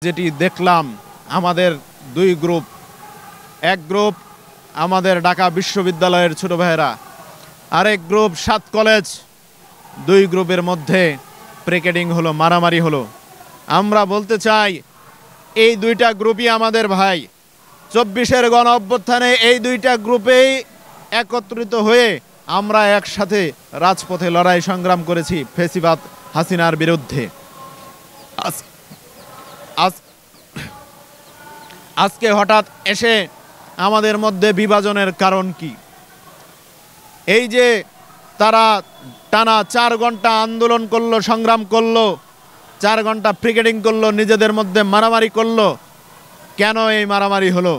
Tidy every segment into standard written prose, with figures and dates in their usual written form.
যেটি দেখলাম আমাদের দুই গ্রুপ, এক গ্রুপ আমাদের ঢাকা বিশ্ববিদ্যালয়ের ছোট ভাইয়েরা, আরেক গ্রুপ 7 কলেজ, দুই গ্রুপের মধ্যে প্রিকেটিং হলো, মারামারি হলো। আমরা বলতে চাই এই দুইটা গ্রুপই আমাদের ভাই। 24-এর গণ অভ্যুত্থানে এই দুইটা গ্রুপেই একত্রিত হয়ে আমরা একসাথে রাজপথে লড়াই সংগ্রাম করেছি ফ্যাসিবাদ হাসিনার বিরুদ্ধে। আজকে হঠাৎ এসে আমাদের মধ্যে বিভাজনের কারণ কি? এই যে তারা টানা 4 ঘন্টা আন্দোলন করলো, সংগ্রাম করলো, 4 ঘন্টা প্রিকেটিং করলো, নিজেদের মধ্যে মারামারি করলো, কেন এই মারামারি হলো?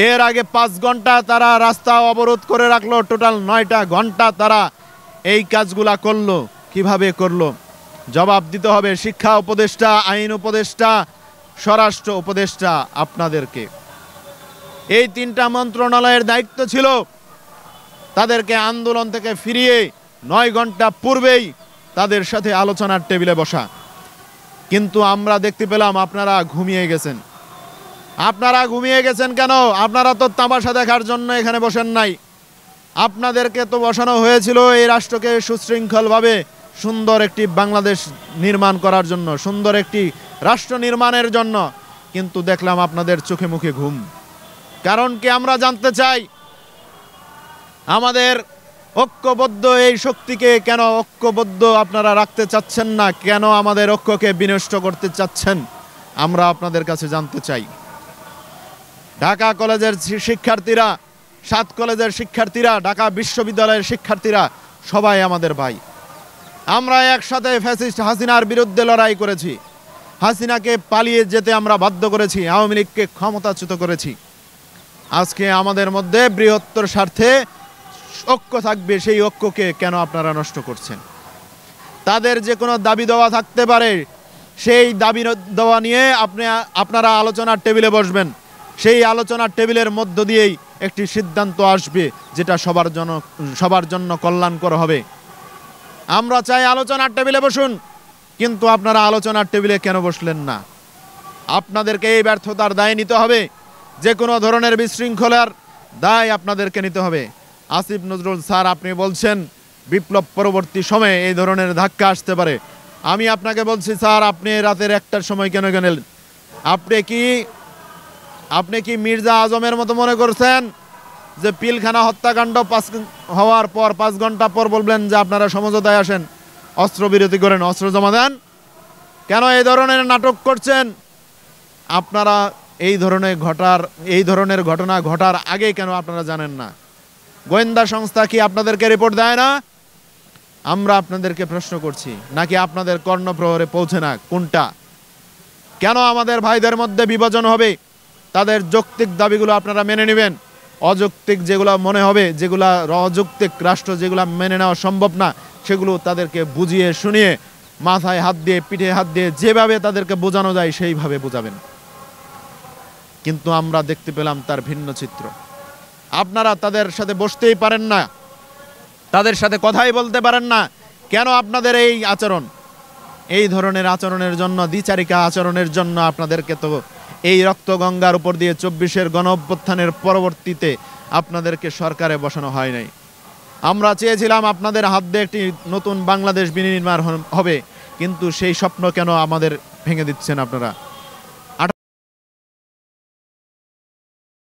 এর আগে 5 ঘন্টা তারা রাস্তা অবরোধ করে রাখলো, টোটাল 9টা ঘন্টা তারা এই কাজগুলা করলো। কিভাবে করলো? জবাব দিতে হবে শিক্ষা উপদেষ্টা, আইন উপদেষ্টা, স্বরাষ্ট্র উপদেষ্টা আপনাদেরকে। এই 3টা মন্ত্রণালয়ের দায়িত্ব ছিল তাদেরকে আন্দোলন থেকে ফিরিয়ে 9 ঘন্টা পূর্বেই তাদের সাথে আলোচনার টেবিলে বসা। কিন্তু আমরা দেখতে পেলাম আপনারা ঘুমিয়ে গেছেন। আপনারা ঘুমিয়ে গেছেন কেন? আপনারা তো তামাশা দেখার জন্য এখানে বসেন নাই। আপনাদেরকে তো বসানো হয়েছিল এই রাষ্ট্রকে সুশৃঙ্খলভাবে সুন্দর একটি বাংলাদেশ নির্মাণ করার জন্য, সুন্দর একটি রাষ্ট্র নির্মাণের জন্য। কিন্তু দেখলাম আপনাদের চোখে মুখে ঘুম। কারণ কি আমরা জানতে চাই, আমাদের ঐক্যবদ্ধ এই শক্তিকে কেন ঐক্যবদ্ধ আপনারা রাখতে চাচ্ছেন না? কেন আমাদের ঐক্যকে বিনষ্ট করতে চাচ্ছেন? আমরা আপনাদের কাছে জানতে চাই। ঢাকা কলেজের শিক্ষার্থীরা, 7 কলেজের শিক্ষার্থীরা, ঢাকা বিশ্ববিদ্যালয়ের শিক্ষার্থীরা সবাই আমাদের ভাই। আমরা একসাথে ফ্যাসিস্ট হাসিনার বিরুদ্ধে লড়াই করেছি। হাসিনাকে পালিয়ে যেতে আমরা বাধ্য করেছি, আওয়ামী লীগকে ক্ষমতাচ্যুত করেছি। আজকে আমাদের মধ্যে বৃহত্তর স্বার্থে ঐক্য থাকবে, সেই ঐক্যকে কেন আপনারা নষ্ট করছেন? তাদের যে কোনো দাবি দেওয়া থাকতে পারে, সেই দাবি দেওয়া নিয়ে আপনারা আলোচনার টেবিলে বসবেন। সেই আলোচনার টেবিলের মধ্য দিয়েই একটি সিদ্ধান্ত আসবে যেটা সবার জন্য কল্যাণকর হবে। আমরা চাই আলোচনার টেবিলে বসুন, কিন্তু আপনারা আলোচনার টেবিলে কেন বসলেন না? আপনাদেরকে এই ব্যর্থতার দায় নিতে হবে। যে কোনো ধরনের বিশৃঙ্খলার দায় আপনাদেরকে নিতে হবে। আসিফ নজরুল স্যার, আপনি বলছেন বিপ্লব পরবর্তী সময়ে এই ধরনের ধাক্কা আসতে পারে। আমি আপনাকে বলছি স্যার, আপনি রাতের 1টার সময় কেন গেলেন? আপনি কি মির্জা আজমের মতো মনে করছেন যে পিলখানা হত্যাকাণ্ড হওয়ার পর 5 ঘন্টা পর বলবেন যে আপনারা সমঝোতায় আসেন, অস্ত্রবিরতি করেন, অস্ত্র জমা দেন? কেন এই ধরনের নাটক করছেন? আপনারা এই ধরনের ঘটনা ঘটার আগে কেন আপনারা জানেন না? গোয়েন্দা সংস্থা কি আপনাদেরকে রিপোর্ট দেয় না? আমরা আপনাদেরকে প্রশ্ন করছি, নাকি আপনাদের কর্ণপ্রহরে পৌঁছে না? কোনটা? কেন আমাদের ভাইদের মধ্যে বিভাজন হবে? তাদের যৌক্তিক দাবিগুলো আপনারা মেনে নেবেন, অযৌক্তিক যেগুলো মনে হবে, যেগুলো অযৌক্তিক রাষ্ট্র যেগুলো মেনে নেওয়া সম্ভব না, সেগুলো তাদেরকে বুঝিয়ে শুনিয়ে মাথায় হাত দিয়ে, পিঠে হাত দিয়ে, যেভাবে তাদেরকে বোঝানো যায় সেইভাবে বোঝাবেন। কিন্তু আমরা দেখতে পেলাম তার ভিন্ন চিত্র। আপনারা তাদের সাথে বসতেই পারেন না, তাদের সাথে কথাই বলতে পারেন না। কেন আপনাদের এই আচরণ? এই ধরনের আচরণের জন্য, দ্বিচারিকা আচরণের জন্য আপনাদেরকে তো এই রক্তগঙ্গার উপর দিয়ে 24-এর গণ অভ্যুত্থানের পরবর্তীতে আপনাদেরকে সরকারে বসানো হয় নাই। আমরা চেয়েছিলাম আপনাদের হাত দিয়ে একটি নতুন বাংলাদেশ বিনির্মাণ হবে, কিন্তু সেই স্বপ্ন কেন আমাদের ভেঙে দিচ্ছেন আপনারা?